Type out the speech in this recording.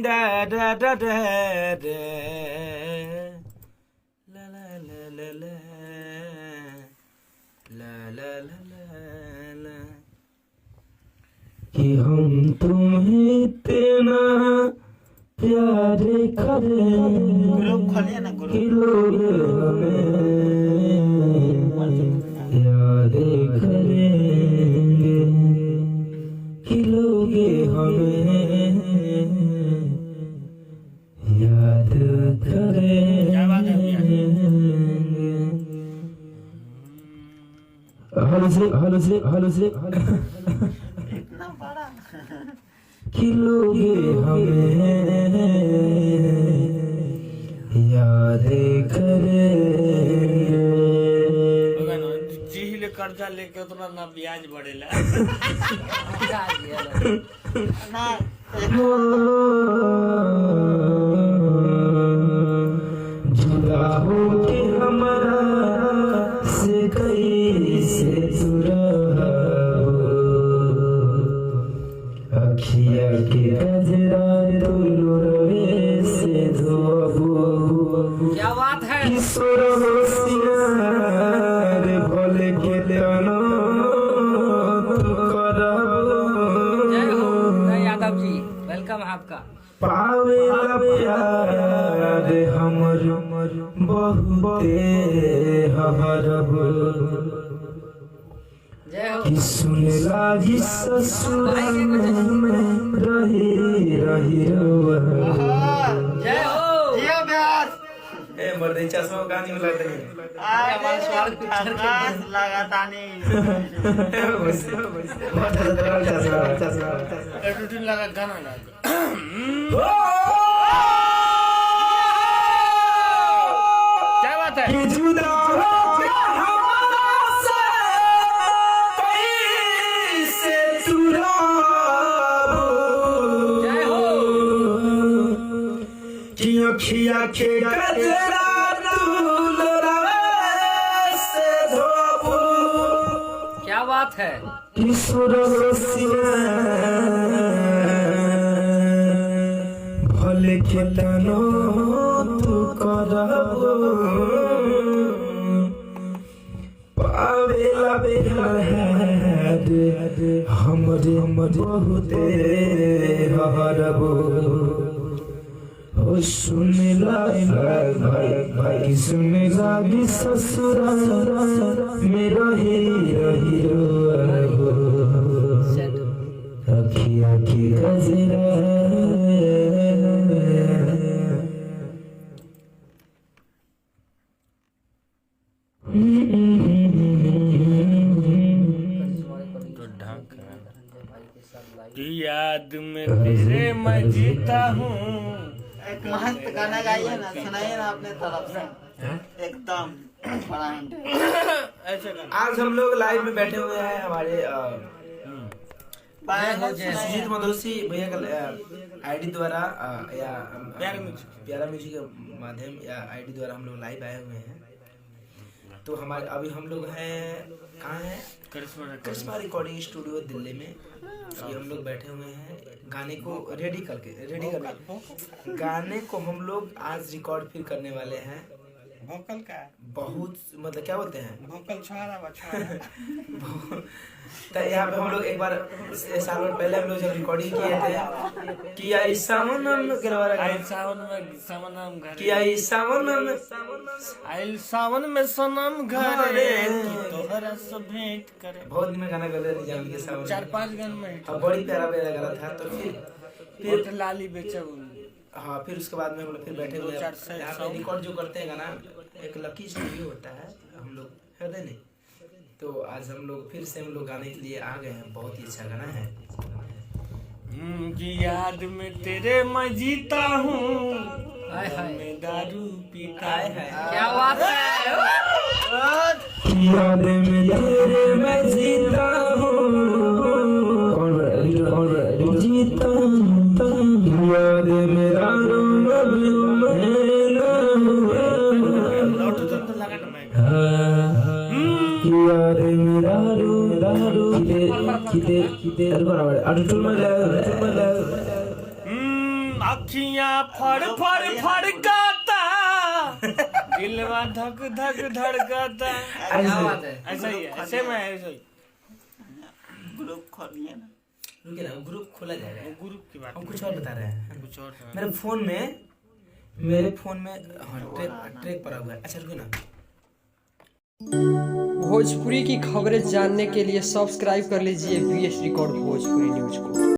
da da da da da la la la la la la la la la कि हम तुम्हें इतना प्यार करें कि लोग हमें याद करेंगे कि लोग हमें याद करेंगे हेलो से इतना बड़ा कि लोग हमें याद करेंगे जिहिले कर्जा लेके उतना ना ब्याज बढ़ेला ना जुदा हो के हमारा से कैसे दूरा अखिया के गजरा रोए से धोबो क्या बात है किशोर होशियार भोले के जानो तू करबो जय हो यादव जी वेलकम आपका पावे प्यार हमर बहुते हरबो जय हो कि सुने लागी ससुर में रही रोवा जय हो जियो ब्यास ए मर्दे चश्मा गानी में लगते हैं हमारा स्वागत खतरनाक लगातानी चश्मा एडिटिंग लगा गाना लगा क्या बात है कि जुदा हो हमसे कैसे तुराबो जय हो कि अखिया के गजरा दूलरा से धोबो क्या बात है किशोर भले खेलनो तू करबो पावेला बेला हमरे बहुते हरबो ओ सुन भाई सुन लागी ससुरा में रही रोबो अखिया की गजरा की याद में तेरे मैं जीता हूँ एक मस्त गाना गाइए ना सुनाइए ना अपने तरफ से एकदम बड़ा ऐसे गाना आज हम लोग लाइव में बैठे हुए हैं हमारे सुनाइए। मधुसी भैया का आईडी द्वारा या प्यारा म्यूजिक के माध्यम या आईडी द्वारा हम लोग लाइव आए हुए हैं। तो हमारे अभी हम लोग हैं कहाँ हैं करिश्मा रिकॉर्डिंग स्टूडियो दिल्ली में। अभी हम लोग बैठे हुए हैं गाने को रेडी करके गाने को हम लोग आज रिकॉर्ड फिर करने वाले हैं। वोकल का बहुत मतलब क्या बोलते हैं वोकल छुआरा तो यहाँ पे हम लोग एक बार साल भर पहले हम लोग जब रिकॉर्डिंग किए थे किया इस सावन में किया इस सावन में आइल सावन में सनम घरे की तोहरा से भेंट करे बहुत दिन में गाना कर रहे निजाम के सावन 4-5 गान में अब बड़ी प्यारा प्यारा गाना था। तो फिर लाली बेचे हाँ फिर उसके बाद में हम लोग फिर बैठे हुए यहाँ पे रिकॉर्ड जो करते हैं गाना एक लकी स्टूडियो होता है हम लोग हृदय नहीं। तो आज हम लोग फिर से हम लोग गाने के लिए आ गए हैं। बहुत ही अच्छा गाना है की याद में तेरे मैं जीता हूँ मैं दारू पीता है क्या बात है याद में तेरे मैं जीता हूँ जीता याद मेरा याद मेरा अखियां फड़ फड़ फड़काता, दिलवा धक धक धड़काता। क्या बात है? ऐसा ही है, ऐसे में ऐसा ही। ग्रुप खोलिए ना। रुकिए ना, ग्रुप खोला जाएगा। ग्रुप की बात हम कुछ और बता रहे हैं। कुछ और था। मेरे फोन में हाँ, ट्रैक पड़ा हुआ है। अच्छा रुकिए ना। भोजपुरी की खबरें जानने के लिए सब्सक्राइब कर लीजिए VS रिकॉर्ड भोजपुरी न्यूज को।